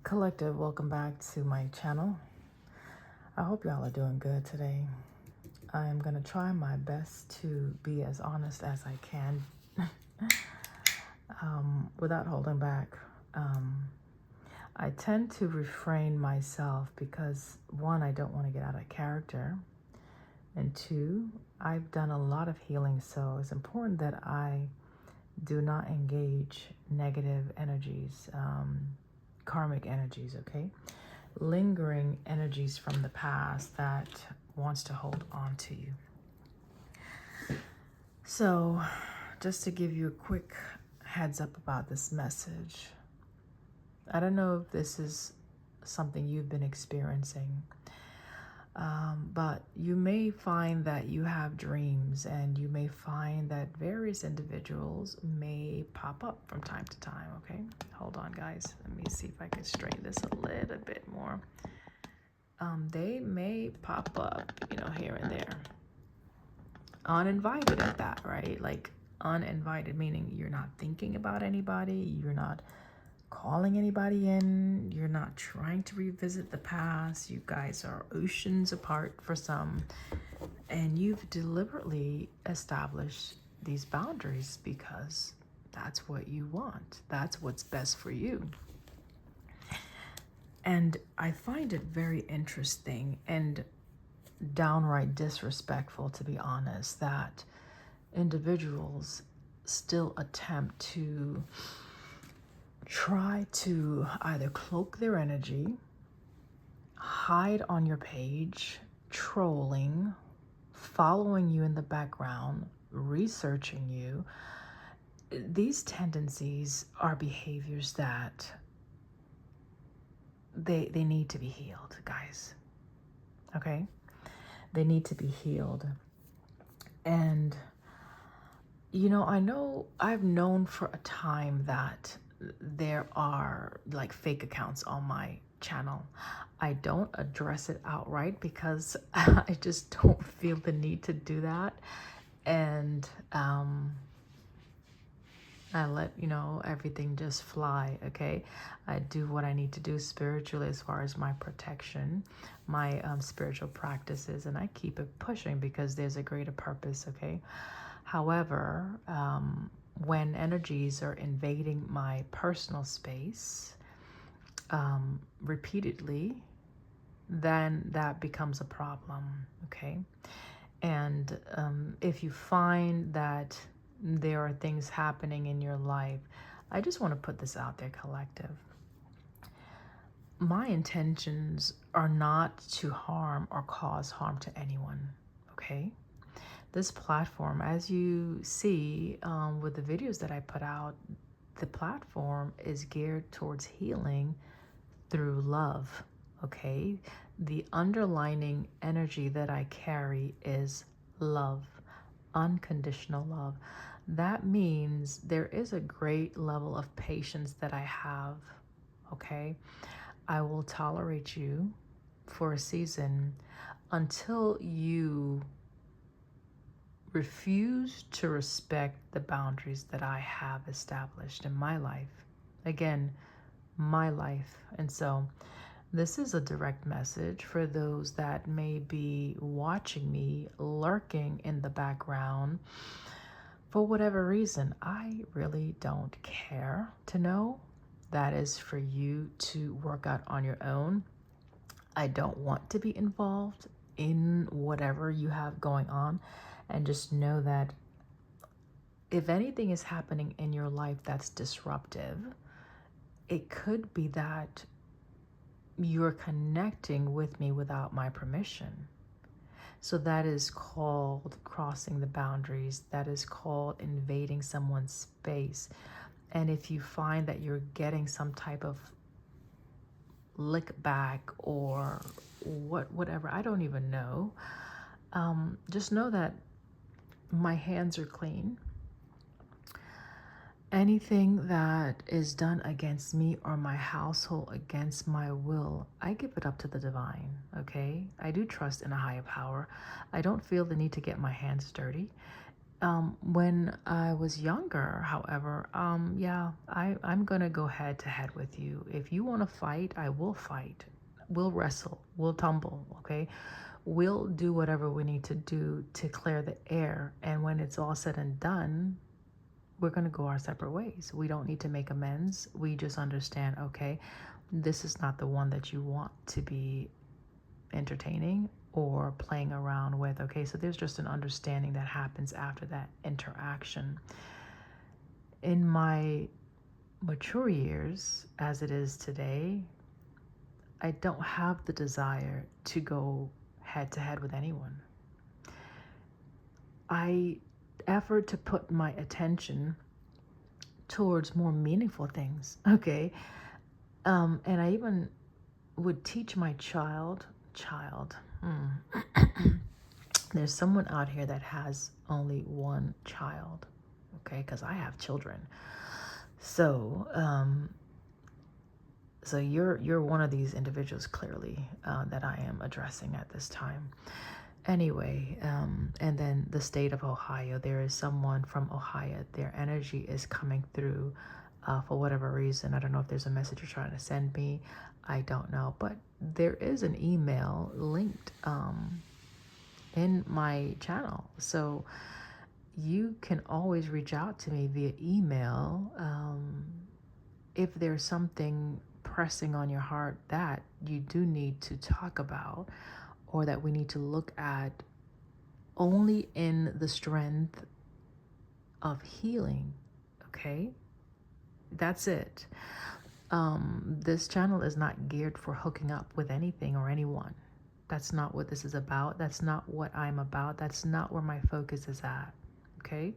Collective, welcome back to my channel. I hope y'all are doing good today. I am going to try my best to be as honest as I can without holding back. I tend to refrain myself because, one, I don't want to get out of character, and two, I've done a lot of healing, so it's important that I do not engage negative energies, karmic energies, okay? Lingering energies from the past that wants to hold on to you. So, just to give you a quick heads up about this message, I don't know if this is something you've been experiencing, but you may find that you have dreams, and you may find that various individuals may pop up from time to time, okay? Hold on, guys. Let me see if I can straighten this a little bit more. They may pop up, here and there. Uninvited at that, right? Like uninvited, meaning you're not thinking about anybody, you're not calling anybody in, you're not trying to revisit the past. You guys are oceans apart for some, and you've deliberately established these boundaries because that's what you want. That's what's best for you. And I find it very interesting and downright disrespectful, to be honest, that individuals still attempt to try to either cloak their energy, hide on your page, trolling, following you in the background, researching you. These tendencies are behaviors that they need to be healed, guys. Okay? They need to be healed. And, I know I've known for a time that there are like fake accounts on my channel. I don't address it outright because I just don't feel the need to do that. And I let, everything just fly, okay? I do what I need to do spiritually as far as my protection, my spiritual practices, and I keep it pushing because there's a greater purpose, okay? However, when energies are invading my personal space repeatedly, then that becomes a problem, okay? And if you find that there are things happening in your life, I just want to put this out there, collective. My intentions are not to harm or cause harm to anyone, okay? This platform, as you see with the videos that I put out, the platform is geared towards healing through love, okay? The underlining energy that I carry is love, unconditional love. That means there is a great level of patience that I have, okay? I will tolerate you for a season until you refuse to respect the boundaries that I have established in my life. Again, my life. And so this is a direct message for those that may be watching me, lurking in the background. For whatever reason, I really don't care to know. That is for you to work out on your own. I don't want to be involved in whatever you have going on. And just know that if anything is happening in your life that's disruptive, it could be that you're connecting with me without my permission. So that is called crossing the boundaries. That is called invading someone's space. And if you find that you're getting some type of lick back or whatever, I don't even know. Just know that my hands are clean. Anything that is done against me or my household against my will, I give it up to the divine, okay? I do trust in a higher power. I don't feel the need to get my hands dirty. When I was younger, however, yeah, I'm gonna go head to head with you. If you want to fight, I will fight. We'll wrestle. We'll tumble. Okay, we'll do whatever we need to do to clear the air. And when it's all said and done, we're gonna go our separate ways. We don't need to make amends. We just understand. Okay, this is not the one that you want to be entertaining or playing around with. Okay, so there's just an understanding that happens after that interaction. In my mature years, as it is today, I don't have the desire to go head to head with anyone. I effort to put my attention towards more meaningful things. Okay, and I even would teach my child. There's someone out here that has only one child, okay? Because I have children. So, so you're one of these individuals clearly that I am addressing at this time. Anyway, and then the state of Ohio, there is someone from Ohio. Their energy is coming through for whatever reason. I don't know if there's a message you're trying to send me. I don't know, but there is an email linked in my channel. So you can always reach out to me via email if there's something pressing on your heart that you do need to talk about or that we need to look at only in the strength of healing. Okay? That's it. This channel is not geared for hooking up with anything or anyone. That's not what this is about. That's not what I'm about. That's not where my focus is at. Okay?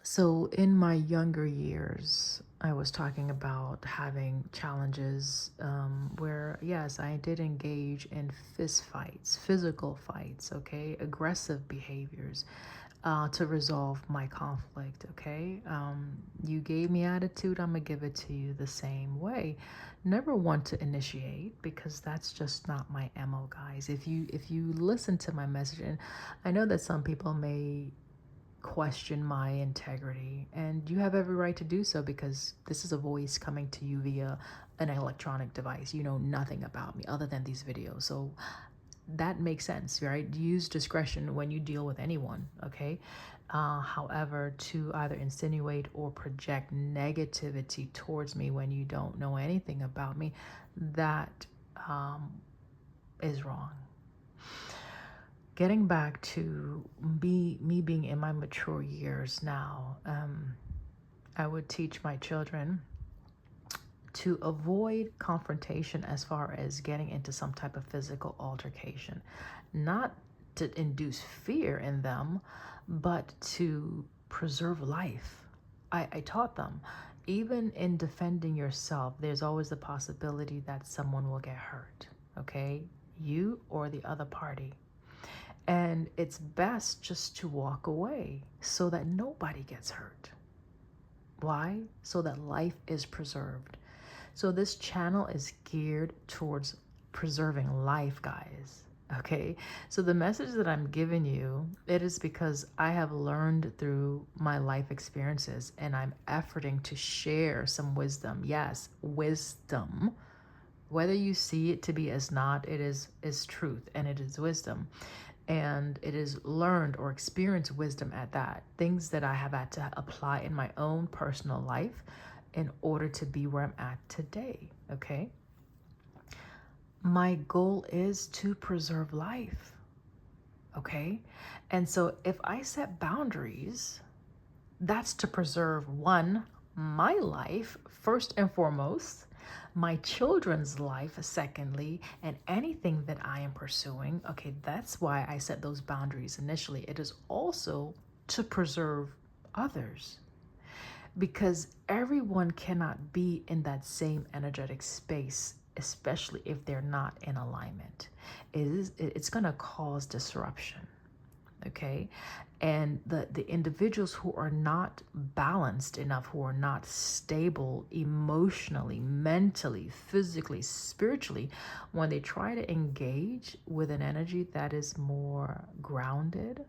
So in my younger years, I was talking about having challenges where, yes, I did engage in fist fights, physical fights, okay, aggressive behaviors to resolve my conflict, okay? You gave me attitude, I'm gonna give it to you the same way. Never want to initiate because that's just not my MO, guys. If you listen to my message, and I know that some people may question my integrity, and you have every right to do so because this is a voice coming to you via an electronic device. You know nothing about me other than these videos, so that makes sense, right? Use discretion when you deal with anyone, okay? However, to either insinuate or project negativity towards me when you don't know anything about me, that is wrong. Getting back to me being in my mature years now, I would teach my children to avoid confrontation as far as getting into some type of physical altercation. Not to induce fear in them, but to preserve life. I taught them, even in defending yourself, there's always the possibility that someone will get hurt, okay? You or the other party. And it's best just to walk away so that nobody gets hurt. Why? So that life is preserved. So this channel is geared towards preserving life, guys. Okay? So the message that I'm giving you, it is because I have learned through my life experiences and I'm efforting to share some wisdom. Yes, wisdom. Whether you see it to be as not, it is truth and it is wisdom. And it is learned or experienced wisdom at that. Things that I have had to apply in my own personal life in order to be where I'm at today, okay? My goal is to preserve life, okay? And so if I set boundaries, that's to preserve one, my life, first and foremost, my children's life, secondly, and anything that I am pursuing. Okay, that's why I set those boundaries initially. It is also to preserve others because everyone cannot be in that same energetic space, especially if they're not in alignment. It's going to cause disruption. okay? And the individuals who are not balanced enough, who are not stable emotionally, mentally, physically, spiritually, when they try to engage with an energy that is more grounded,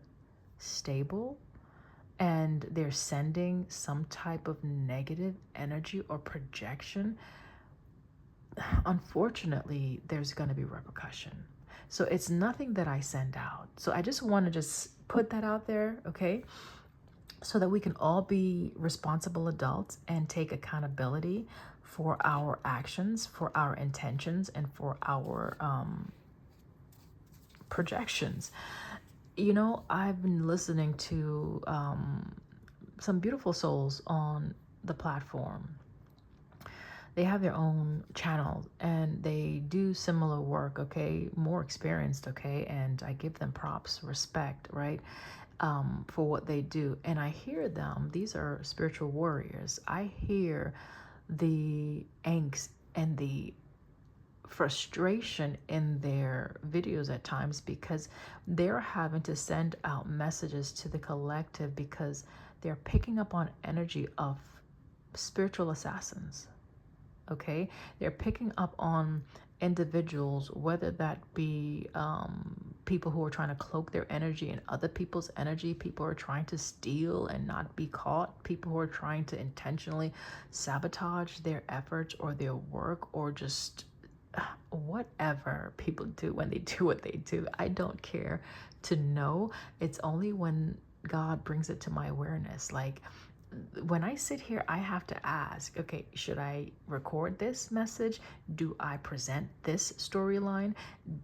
stable, and they're sending some type of negative energy or projection, unfortunately, there's going to be repercussion. So it's nothing that I send out. So I just want to just put that out there, okay? So that we can all be responsible adults and take accountability for our actions, for our intentions, and for our projections. You know, I've been listening to some beautiful souls on the platform. They have their own channel and they do similar work, okay, more experienced, okay, and I give them props, respect, right, for what they do. And I hear them, these are spiritual warriors. I hear the angst and the frustration in their videos at times because they're having to send out messages to the collective because they're picking up on energy of spiritual assassins. Okay, they're picking up on individuals, whether that be people who are trying to cloak their energy in other people's energy, people who are trying to steal and not be caught, people who are trying to intentionally sabotage their efforts or their work, or just whatever people do when they do what they do. I don't care to know. It's only when God brings it to my awareness. Like, when I sit here, I have to ask, okay, should I record this message? Do I present this storyline?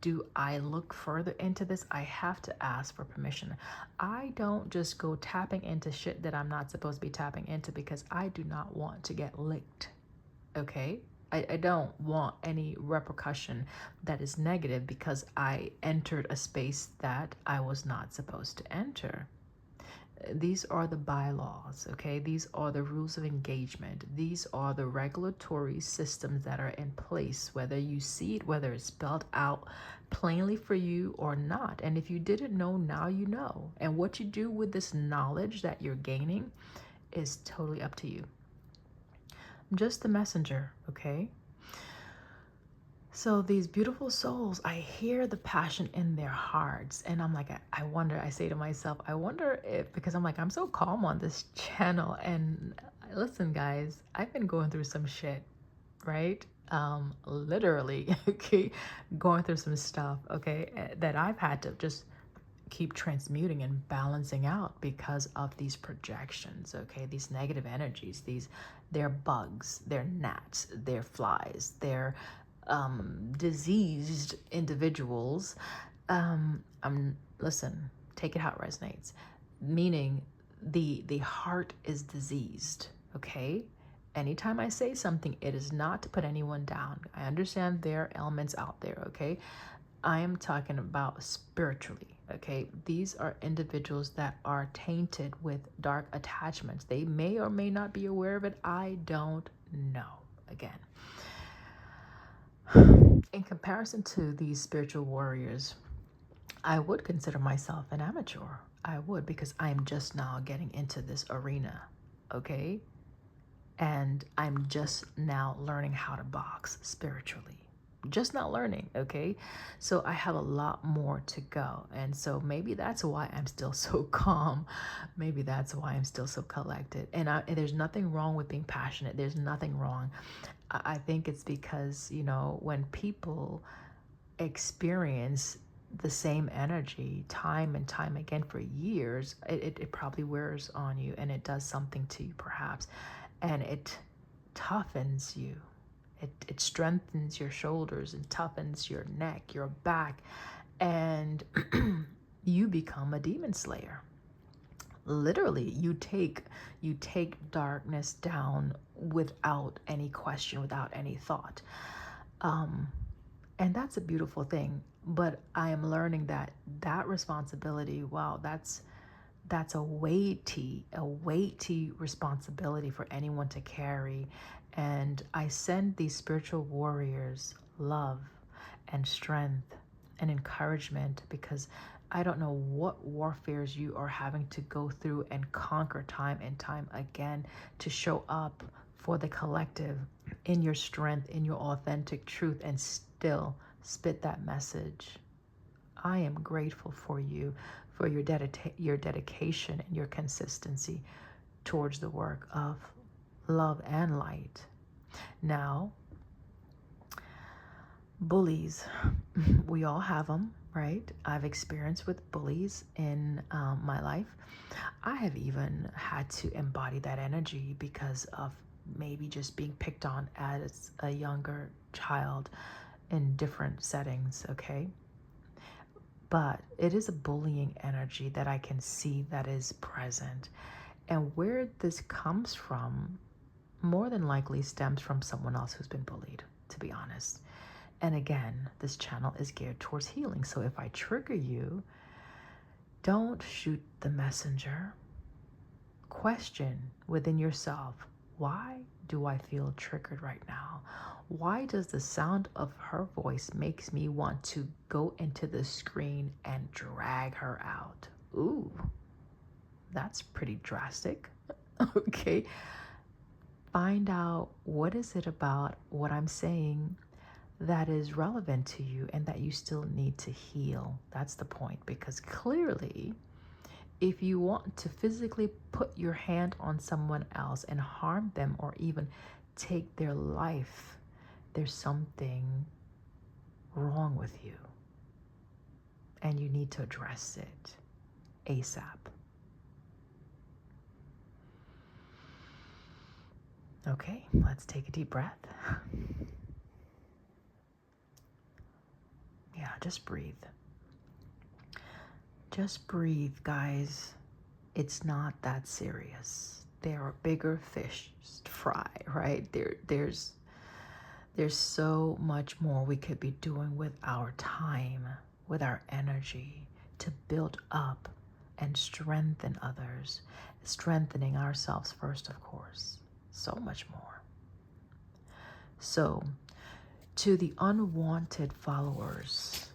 Do I look further into this? I have to ask for permission. I don't just go tapping into shit that I'm not supposed to be tapping into because I do not want to get licked, okay? I don't want any repercussion that is negative because I entered a space that I was not supposed to enter. These are the bylaws, okay? These are the rules of engagement. These are the regulatory systems that are in place, whether you see it, whether it's spelled out plainly for you or not. And if you didn't know, now you know. And what you do with this knowledge that you're gaining is totally up to you. I'm just the messenger, okay? So these beautiful souls, I hear the passion in their hearts. And I'm like, I wonder, I say to myself, I wonder if, because I'm like, I'm so calm on this channel. And listen, guys, I've been going through some shit, right? Literally, okay, going through some stuff, okay, that I've had to just keep transmuting and balancing out because of these projections, okay, these negative energies, they're bugs, they're gnats, they're flies, they're diseased individuals. Listen, take it how it resonates, meaning the heart is diseased, okay? Anytime I say something, it is not to put anyone down. I understand there are elements out there, okay? I am talking about spiritually, okay? These are individuals that are tainted with dark attachments. They may or may not be aware of it. I don't know. Again, in comparison to these spiritual warriors, I would consider myself an amateur. I would, because I'm just now getting into this arena, okay? And I'm just now learning how to box spiritually. Just not learning, okay? So I have a lot more to go. And so maybe that's why I'm still so calm. Maybe that's why I'm still so collected. And there's nothing wrong with being passionate. There's nothing wrong. I think it's because, you know, when people experience the same energy time and time again for years, it probably wears on you and it does something to you perhaps. And it toughens you. It strengthens your shoulders and toughens your neck, your back, and you become a demon slayer. Literally, you take darkness down without any question, without any thought. And that's a beautiful thing. But I am learning that responsibility, wow, that's a weighty responsibility for anyone to carry. And I send these spiritual warriors love and strength and encouragement because I don't know what warfares you are having to go through and conquer time and time again to show up for the collective in your strength, in your authentic truth, and still spit that message. I am grateful for you, for your dedication and your consistency towards the work of love and light. Now, bullies, we all have them, right? I've experienced with bullies in my life. I have even had to embody that energy because of maybe just being picked on as a younger child in different settings, okay? But it is a bullying energy that I can see that is present. And where this comes from, more than likely stems from someone else who's been bullied, to be honest. And again, this channel is geared towards healing. So if I trigger you, don't shoot the messenger. Question within yourself, why do I feel triggered right now? Why does the sound of her voice makes me want to go into the screen and drag her out? Ooh, that's pretty drastic. Okay. Find out what is it about what I'm saying that is relevant to you and that you still need to heal. That's the point, because clearly, if you want to physically put your hand on someone else and harm them or even take their life, there's something wrong with you. And you need to address it ASAP. Okay, let's take a deep breath. Yeah, just breathe. Just breathe, guys. It's not that serious. There are bigger fish to fry, right? There's so much more we could be doing with our time, with our energy to build up and strengthen others, strengthening ourselves first, of course. So much more. So, to the unwanted followers,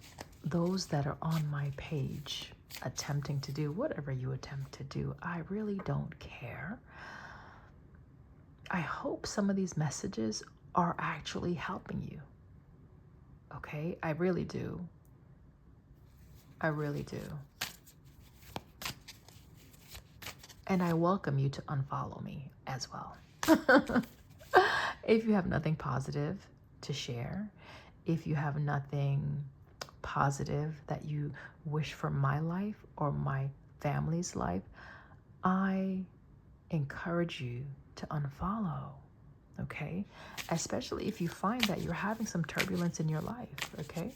those that are on my page attempting to do whatever you attempt to do, I really don't care. I hope some of these messages are actually helping you. Okay? I really do. I really do. And I welcome you to unfollow me as well. If you have nothing positive to share, if you have nothing positive that you wish for my life or my family's life, I encourage you to unfollow, okay? Especially if you find that you're having some turbulence in your life, okay?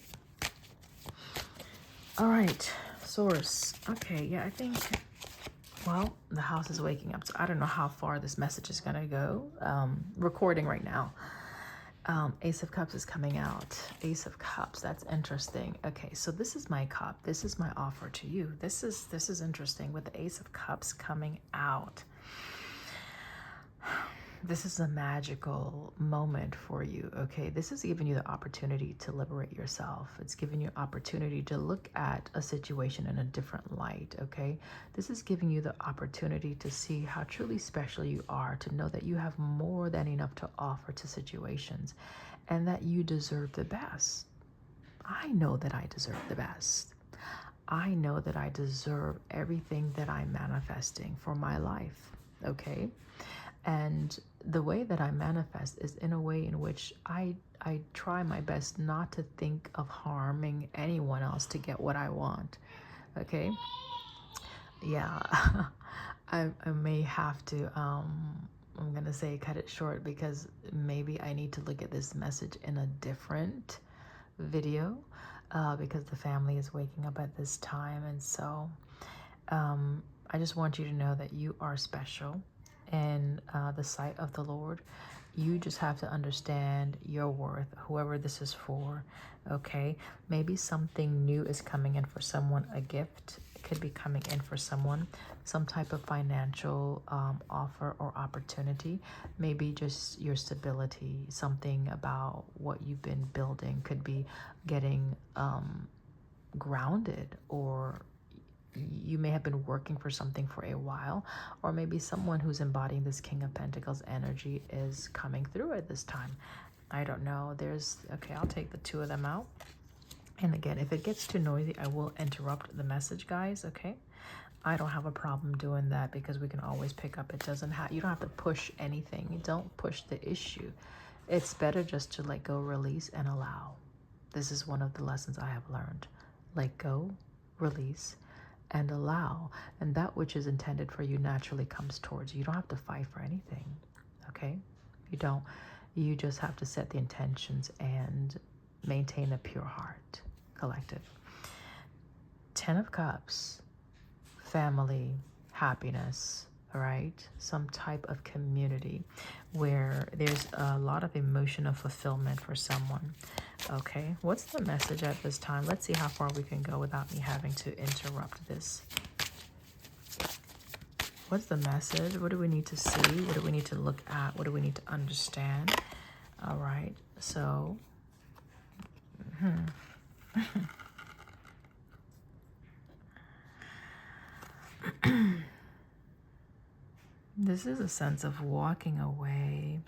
All right, source. Okay, yeah, I think, well, the house is waking up, so I don't know how far this message is gonna go. Recording right now. Ace of Cups is coming out. Ace of Cups, that's interesting. Okay, so this is my cup. This is my offer to you. This is interesting with the Ace of Cups coming out. This is a magical moment for you, okay? This is giving you the opportunity to liberate yourself. It's giving you opportunity to look at a situation in a different light, okay? This is giving you the opportunity to see how truly special you are, to know that you have more than enough to offer to situations and that you deserve the best. I know that I deserve the best. I know that I deserve everything that I'm manifesting for my life, okay? And the way that I manifest is in a way in which I try my best not to think of harming anyone else to get what I want. Okay? Yeah. I may have to, I'm going to say cut it short because maybe I need to look at this message in a different video because the family is waking up at this time. And so I just want you to know that you are special in the sight of the Lord. You just have to understand your worth, whoever this is for, okay? Maybe something new is coming in for someone, a gift could be coming in for someone, some type of financial offer or opportunity, maybe just your stability, something about what you've been building could be getting grounded or you may have been working for something for a while, or maybe someone who's embodying this King of Pentacles energy is coming through at this time. I don't know. Okay, I'll take the two of them out. And again, if it gets too noisy, I will interrupt the message, guys, okay? I don't have a problem doing that because we can always pick up. You don't have to push anything. You don't push the issue. It's better just to let go, release, and allow. This is one of the lessons I have learned. Let go, release, and allow. And that which is intended for you naturally comes towards you. You don't have to fight for anything, okay? You don't. You just have to set the intentions and maintain a pure heart. Collective. 10 of Cups. Family, happiness, right? Some type of community where there's a lot of emotional fulfillment for someone. Okay, what's the message at this time? Let's see how far we can go without me having to interrupt this. What's the message? What do we need to see? What do we need to look at? What do we need to understand? All right, so this is a sense of walking away,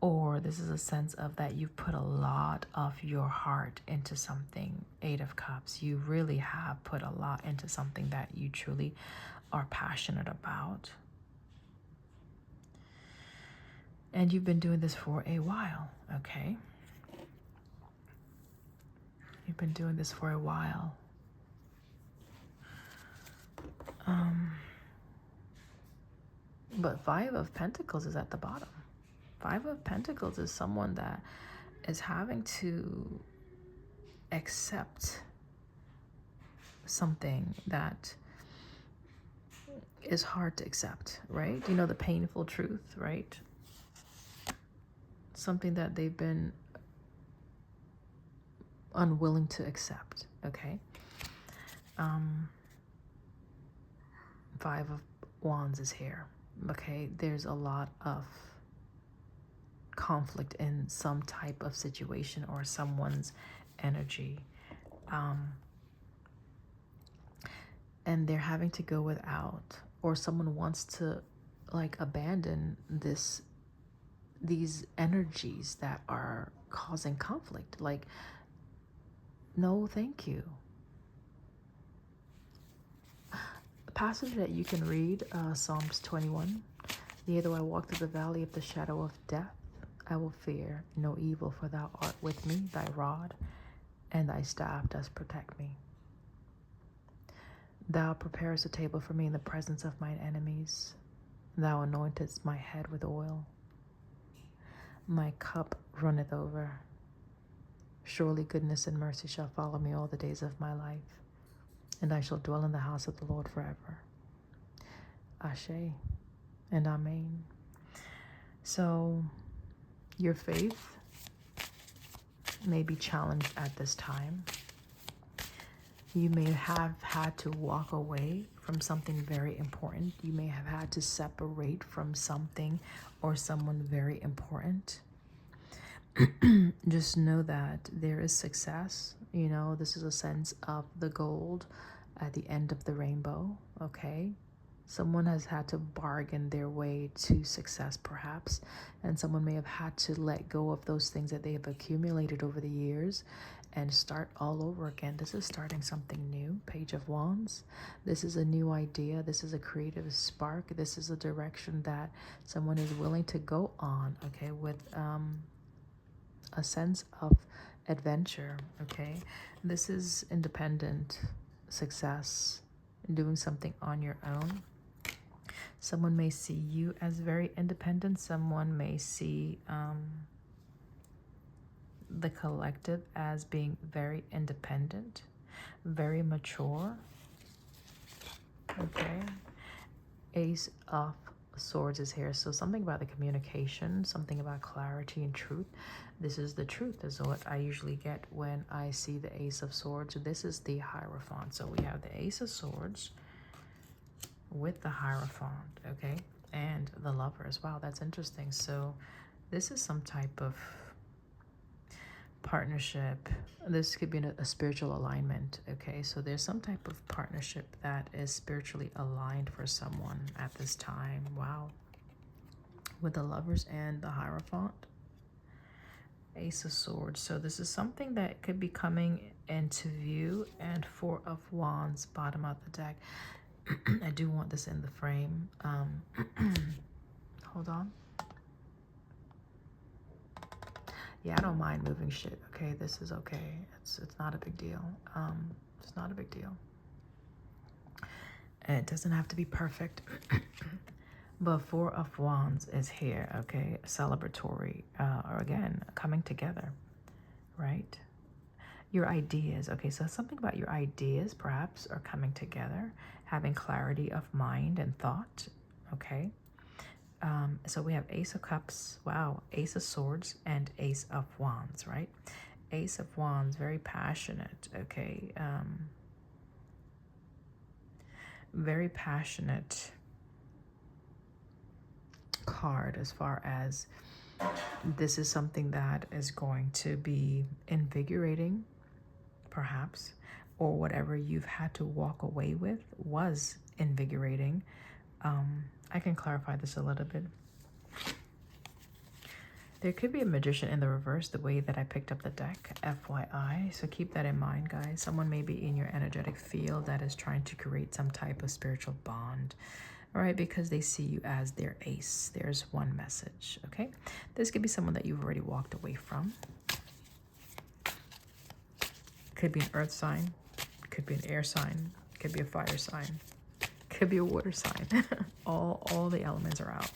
or this is a sense of that you've put a lot of your heart into something. 8 of Cups. You really have put a lot into something that you truly are passionate about. And you've been doing this for a while, okay? You've been doing this for a while. But 5 of Pentacles is at the bottom. 5 of Pentacles is someone that is having to accept something that is hard to accept, right? You know, the painful truth, right? Something that they've been unwilling to accept, okay? 5 of Wands is here, okay? There's a lot of conflict in some type of situation or someone's energy. And they're having to go without, or someone wants to like abandon these energies that are causing conflict. Like, no, thank you. A passage that you can read, Psalms 21. Yea, though I walk through the valley of the shadow of death, I will fear no evil, for thou art with me, thy rod and thy staff does protect me. Thou preparest a table for me in the presence of mine enemies. Thou anointest my head with oil. My cup runneth over. Surely goodness and mercy shall follow me all the days of my life, and I shall dwell in the house of the Lord forever. Ashe and Amen. So your faith may be challenged at this time. You may have had to walk away from something very important. You may have had to separate from something or someone very important. Just know that there is success. You know, this is a sense of the gold at the end of the rainbow, okay? Someone has had to bargain their way to success, perhaps, and someone may have had to let go of those things that they have accumulated over the years and start all over again. This is starting something new. Page of Wands. This is a new idea. This is a creative spark. This is a direction that someone is willing to go on, okay, with a sense of adventure, okay? This is independent success, doing something on your own. Someone may see you as very independent. Someone may see the collective as being very independent, very mature. Okay. Ace of Swords is here. So something about the communication, something about clarity and truth. This is the truth, is what I usually get when I see the Ace of Swords. This is the Hierophant. So we have the Ace of Swords with the Hierophant, okay, and the Lovers. Wow, that's interesting. So this is some type of partnership. This could be a spiritual alignment, okay? So there's some type of partnership that is spiritually aligned for someone at this time. Wow. With the Lovers and the Hierophant. Ace of Swords. So this is something that could be coming into view. And Four of Wands, bottom of the deck. I do want this in the frame. Hold on. Yeah, I don't mind moving shit, okay? This is okay. It's not a big deal. It's not a big deal. And it doesn't have to be perfect. But Four of Wands is here, okay? Celebratory, or again, coming together, right? Your ideas, okay? So something about your ideas, perhaps, are coming together. Having clarity of mind and thought, okay? So we have Ace of Cups, wow, Ace of Swords, and Ace of Wands, right? Ace of Wands, very passionate, okay? Very passionate card as far as this is something that is going to be invigorating, perhaps, or whatever you've had to walk away with was invigorating. I can clarify this a little bit. There could be a Magician in the reverse, the way that I picked up the deck, FYI. So keep that in mind, guys. Someone may be in your energetic field that is trying to create some type of spiritual bond, all right, because they see you as their ace. There's one message, okay? This could be someone that you've already walked away from. Could be an earth sign, could be an air sign, could be a fire sign, could be a water sign. all the elements are out.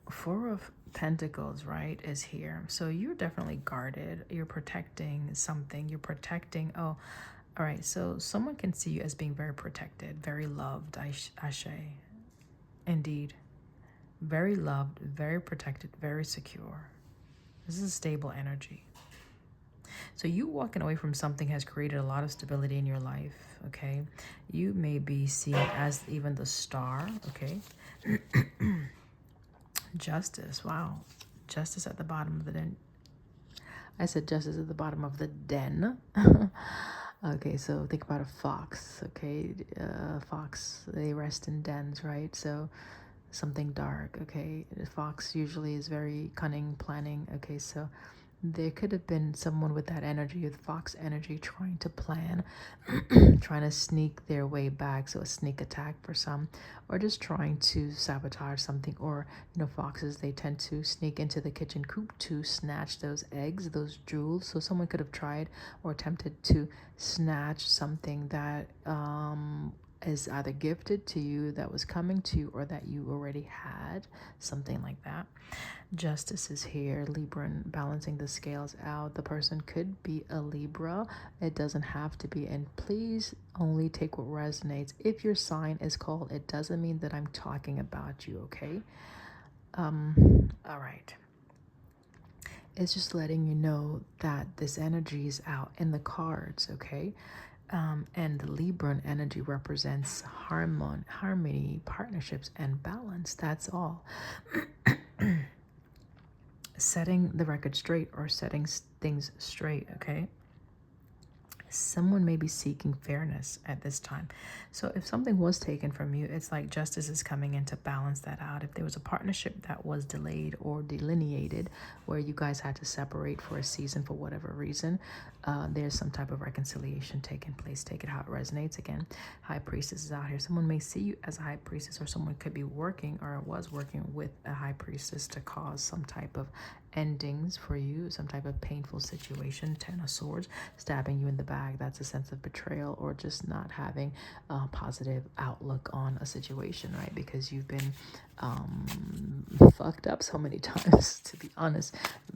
Four of Pentacles, right, is here. So you're definitely guarded. You're protecting something. You're protecting. Oh, all right. So someone can see you as being very protected, very loved. Ashe. Indeed. Very loved, very protected, very secure. This is a stable energy. So you walking away from something has created a lot of stability in your life, okay? You may be seen as even the star, okay? Justice, wow. Justice at the bottom of the den. I said justice at the bottom of the den. Okay, so think about a fox, okay? Fox, they rest in dens, right? So something dark, okay? The fox usually is very cunning, planning, okay? So there could have been someone with that energy, with fox energy, trying to plan, trying to sneak their way back. So a sneak attack for some, or just trying to sabotage something. Or, you know, foxes, they tend to sneak into the kitchen coop to snatch those eggs, those jewels. So someone could have tried or attempted to snatch something that is either gifted to you, that was coming to you, or that you already had, something like that. Justice is here, Libran, balancing the scales out. The person could be a Libra. It doesn't have to be. And please only take what resonates. If your sign is called, it doesn't mean that I'm talking about you, okay? All right. It's just letting you know that this energy is out in the cards, okay? And the Libran energy represents harmony, partnerships, and balance. That's all. Setting the record straight, or setting things straight, okay? Someone may be seeking fairness at this time. So if something was taken from you, it's like justice is coming in to balance that out. If there was a partnership that was delayed or delineated, where you guys had to separate for a season for whatever reason, there's some type of reconciliation taking place. Take it how it resonates. Again, High Priestess is out here. Someone may see you as a High Priestess, or someone could be working or was working with a High Priestess to cause some type of endings for you, some type of painful situation. Ten of Swords, stabbing you in the back. That's a sense of betrayal, or just not having a positive outlook on a situation, right? Because you've been fucked up so many times, to be honest,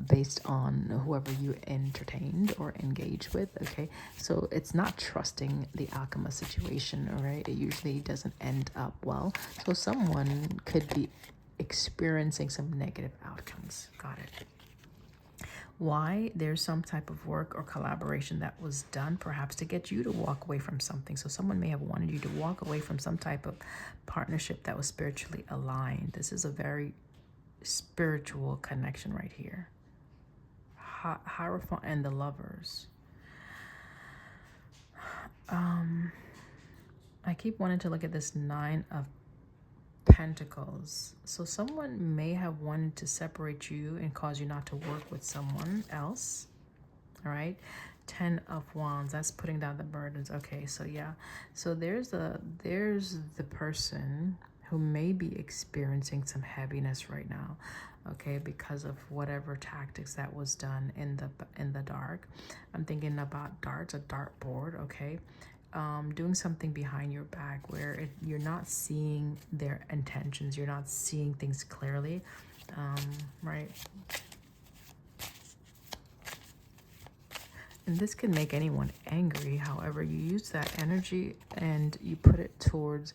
based on whoever you entertained or engaged with, okay? So it's not trusting the outcome of situation, all right? It usually doesn't end up well. So someone could be experiencing some negative outcomes. Got it. Why? There's some type of work or collaboration that was done perhaps to get you to walk away from something. So someone may have wanted you to walk away from some type of partnership that was spiritually aligned. This is a very spiritual connection right here. Hierophant and the Lovers. I keep wanting to look at this Nine of Pentacles. So someone may have wanted to separate you and cause you not to work with someone else. All right. 10 of Wands, that's putting down the burdens. Okay, so yeah. So there's the person who may be experiencing some heaviness right now, okay, because of whatever tactics that was done in the dark. I'm thinking about darts, a dartboard, okay. Doing something behind your back where you're not seeing their intentions, you're not seeing things clearly, right? And this can make anyone angry. However, you use that energy and you put it towards,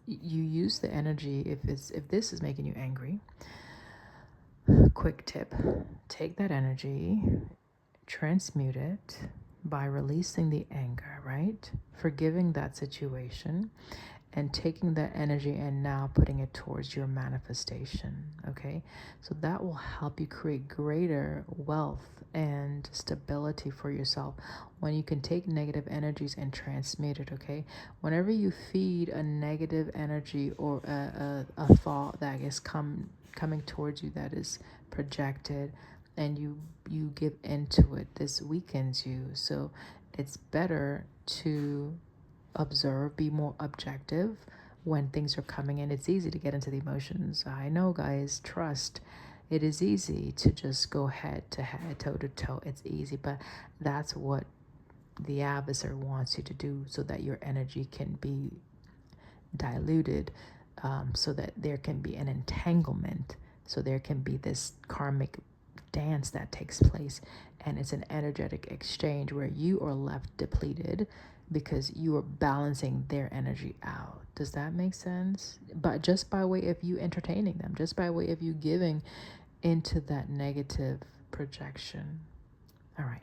you use the energy if this is making you angry. Quick tip, take that energy, transmute it by releasing the anger, right? Forgiving that situation and taking that energy and now putting it towards your manifestation, okay? So that will help you create greater wealth and stability for yourself when you can take negative energies and transmute it, okay? Whenever you feed a negative energy or a thought that is coming towards you that is projected, and you give into it, this weakens you. So it's better to observe, be more objective when things are coming in. It's easy to get into the emotions. I know, guys, trust. It is easy to just go head to head, toe to toe. It's easy, but that's what the adversary wants you to do so that your energy can be diluted, so that there can be an entanglement, so there can be this karmic dance that takes place, and it's an energetic exchange where you are left depleted because you are balancing their energy out. Does that make sense? But just by way of you entertaining them, just by way of you giving into that negative projection. All right.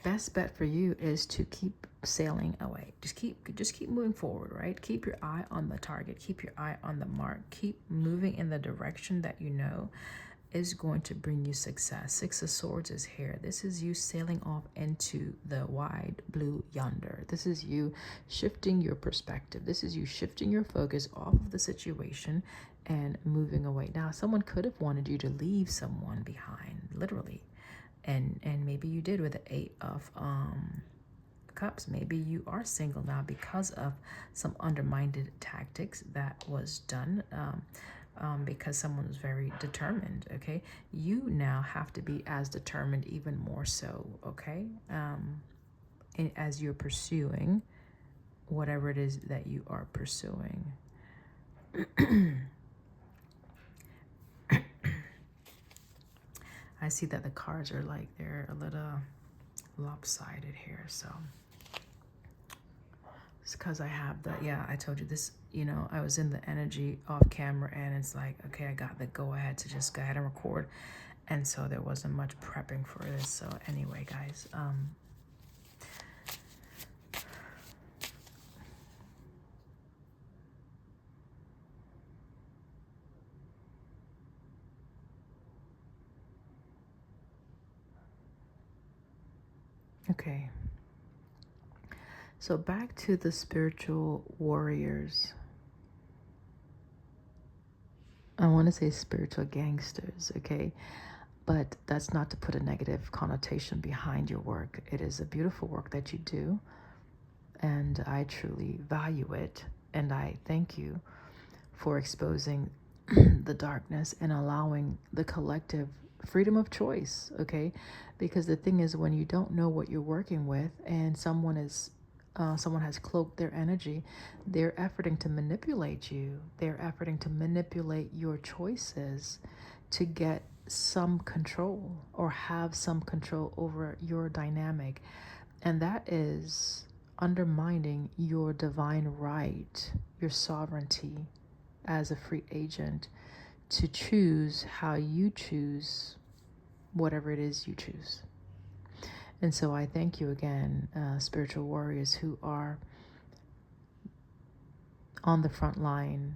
Best bet for you is to keep sailing away. Just keep moving forward, right? Keep your eye on the target. Keep your eye on the mark. Keep moving in the direction that you know is going to bring you success. Six of Swords is here. This is you sailing off into the wide blue yonder. This is you shifting your perspective. This is you shifting your focus off of the situation and moving away. Now, someone could have wanted you to leave someone behind, literally. And maybe you did with the Eight of Cups. Maybe you are single now because of some undermined tactics that was done, because someone was very determined, okay? You now have to be as determined, even more so, okay? As you're pursuing whatever it is that you are pursuing. I see that the cards are like, they're a little lopsided here, so it's because I have the, yeah, I told you this, you know, I was in the energy off camera, and it's like, okay, I got the go ahead to just go ahead and record, and so there wasn't much prepping for this. So anyway, guys, okay. So back to the spiritual warriors. I want to say spiritual gangsters, okay? But that's not to put a negative connotation behind your work. It is a beautiful work that you do, and I truly value it. And I thank you for exposing the darkness and allowing the collective freedom of choice, okay? Because the thing is, when you don't know what you're working with and someone has cloaked their energy, they're efforting to manipulate you. They're efforting to manipulate your choices to get some control or have some control over your dynamic. And that is undermining your divine right, your sovereignty as a free agent to choose how you choose whatever it is you choose. And so I thank you again, spiritual warriors who are on the front line,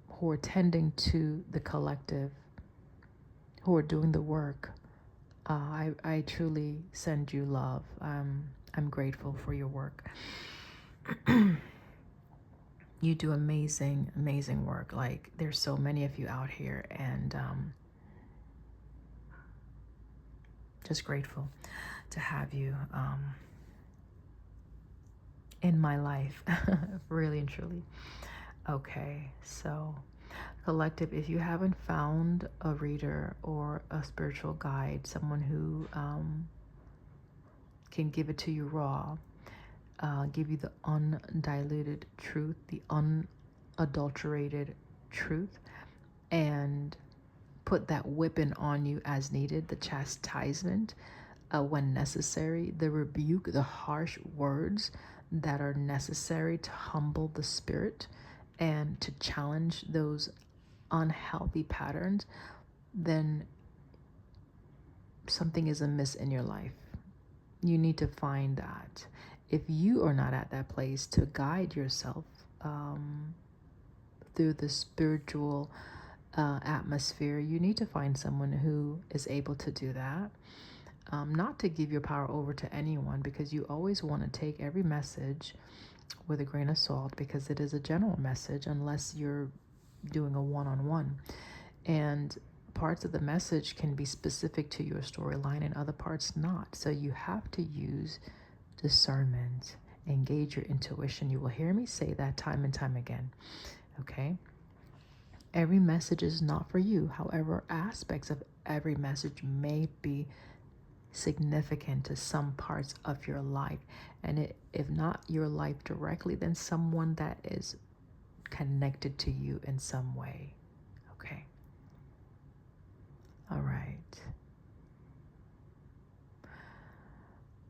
who are tending to the collective, who are doing the work. I truly send you love. I'm grateful for your work. You do amazing, amazing work. Like, there's so many of you out here, and just grateful to have you in my life, really and truly. Okay, so collective, if you haven't found a reader or a spiritual guide, someone who can give it to you raw, give you the undiluted truth, the unadulterated truth, and put that whipping on you as needed, the chastisement when necessary, the rebuke, the harsh words that are necessary to humble the spirit and to challenge those unhealthy patterns, then something is amiss in your life. You need to find that. If you are not at that place to guide yourself through the spiritual atmosphere, you need to find someone who is able to do that. Not to give your power over to anyone, because you always want to take every message with a grain of salt, because it is a general message unless you're doing a one-on-one. And parts of the message can be specific to your storyline and other parts not. So you have to use discernment, engage your intuition. You will hear me say that time and time again. Okay? Every message is not for you. However, aspects of every message may be significant to some parts of your life. And if not your life directly, then someone that is connected to you in some way. Okay. All right.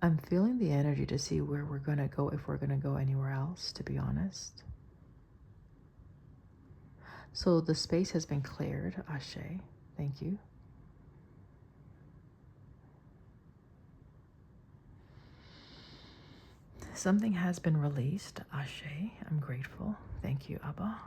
I'm feeling the energy to see where we're going to go, if we're going to go anywhere else, to be honest. So the space has been cleared. Ashe. Thank you. Something has been released. Ashe. I'm grateful. Thank you, Abba.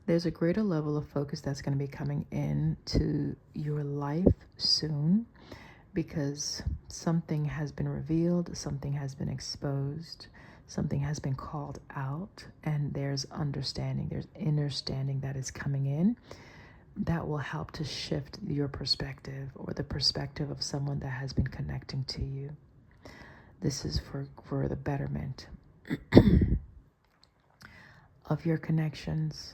There's a greater level of focus that's going to be coming into your life soon, because something has been revealed, something has been exposed, something has been called out, and there's understanding, there's understanding that is coming in that will help to shift your perspective, or the perspective of someone that has been connecting to you. This is for the betterment of your connections.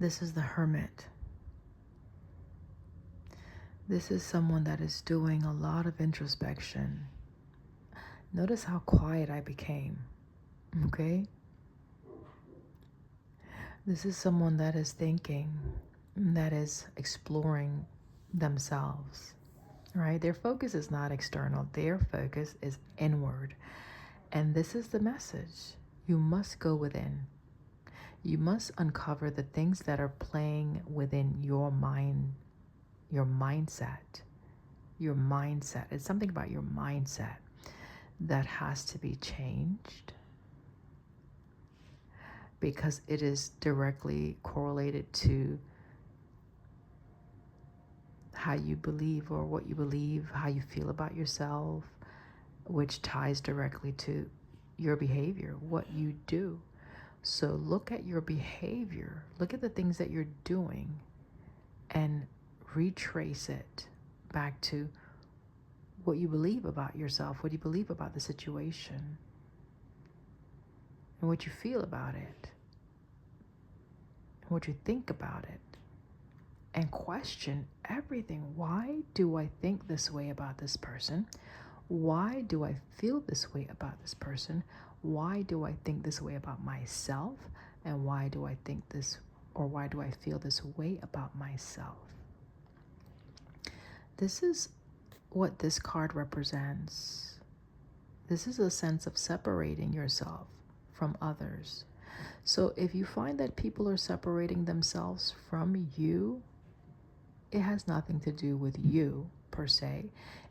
This is the Hermit. This is someone that is doing a lot of introspection. Notice how quiet I became, okay? This is someone that is thinking, that is exploring themselves, right? Their focus is not external. Their focus is inward. And this is the message. You must go within. You must uncover the things that are playing within your mind, your mindset. Your mindset. It's something about your mindset that has to be changed, because it is directly correlated to how you believe, or what you believe, how you feel about yourself, which ties directly to your behavior, what you do. So look at your behavior, look at the things that you're doing, and retrace it back to what you believe about yourself, what you believe about the situation, and what you feel about it, and what you think about it, and question everything. Why do I think this way about this person? Why do I feel this way about this person? Why do I think this way about myself? And why do I think this, or why do I feel this way about myself? This is what this card represents. This is a sense of separating yourself from others. So if you find that people are separating themselves from you, it has nothing to do with you per se.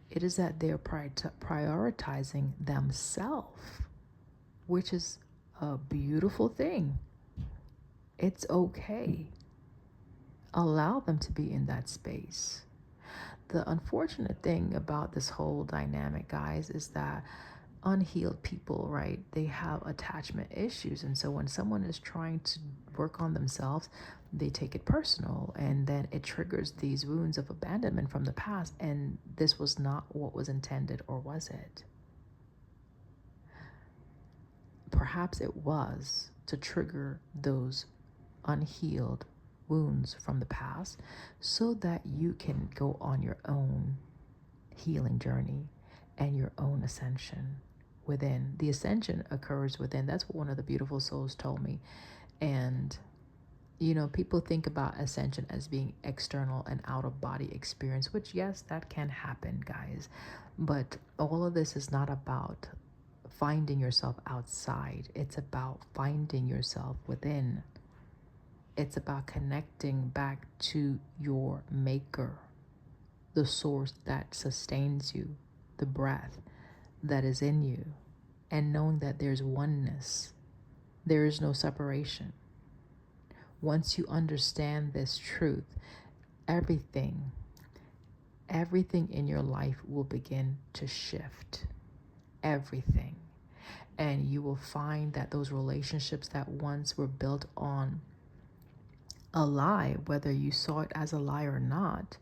It is that they're prioritizing themselves, which is a beautiful thing. It's okay. Allow them to be in that space. The unfortunate thing about this whole dynamic, guys, is that unhealed people, right, they have attachment issues. And so when someone is trying to work on themselves, they take it personal, and then it triggers these wounds of abandonment from the past. And this was not what was intended, or was it? Perhaps it was to trigger those unhealed wounds from the past so that you can go on your own healing journey and your own ascension within. The ascension occurs within. That's what one of the beautiful souls told me. And people think about ascension as being external and out of body experience, which, yes, that can happen, guys. But all of this is not about finding yourself outside. It's about finding yourself within. It's about connecting back to your maker, the source that sustains you, the breath that is in you, and knowing that there's oneness. There is no separation. Once you understand this truth, everything in your life will begin to shift. Everything. And you will find that those relationships that once were built on a lie, whether you saw it as a lie or not,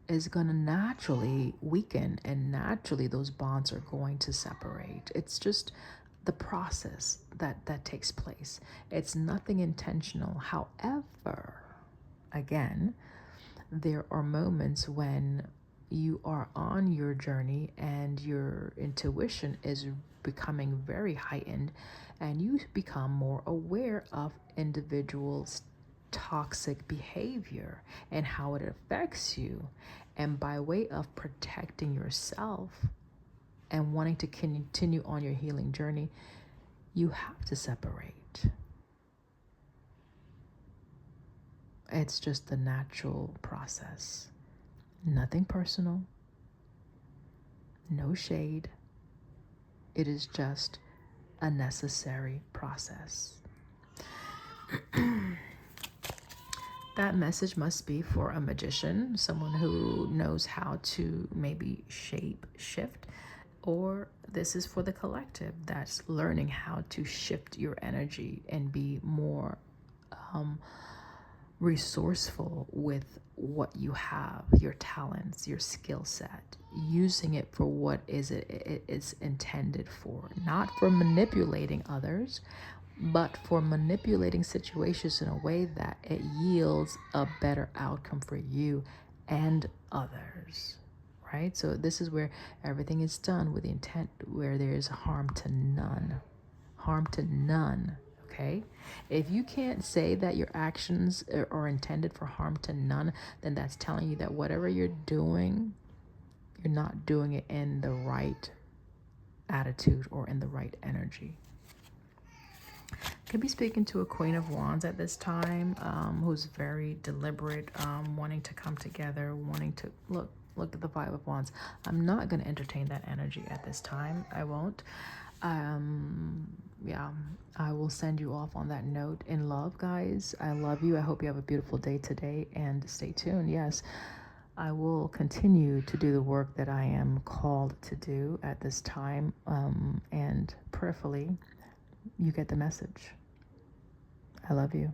is going to naturally weaken, and naturally those bonds are going to separate. It's just the process that takes place. It's nothing intentional. However, again, there are moments when you are on your journey and your intuition is becoming very heightened, and you become more aware of individuals' toxic behavior and how it affects you. And by way of protecting yourself and wanting to continue on your healing journey, you have to separate. It's just the natural process. Nothing personal, no shade. It is just a necessary process. That message must be for a magician, someone who knows how to maybe shape shift, or this is for the collective that's learning how to shift your energy and be more resourceful with what you have, your talents, your skill set, using it for what it is intended for, not for manipulating others, but for manipulating situations in a way that it yields a better outcome for you and others, right? So this is where everything is done with the intent where there is harm to none. Harm to none, okay? If you can't say that your actions are intended for harm to none, then that's telling you that whatever you're doing, you're not doing it in the right attitude or in the right energy. Could be speaking to a Queen of Wands at this time, who's very deliberate, wanting to come together, wanting to look at the Five of Wands. I'm not going to entertain that energy at this time. I won't. Yeah, I will send you off on that note. In love, guys, I love you. I hope you have a beautiful day today, and stay tuned. Yes, I will continue to do the work that I am called to do at this time, and prayerfully, you get the message. I love you.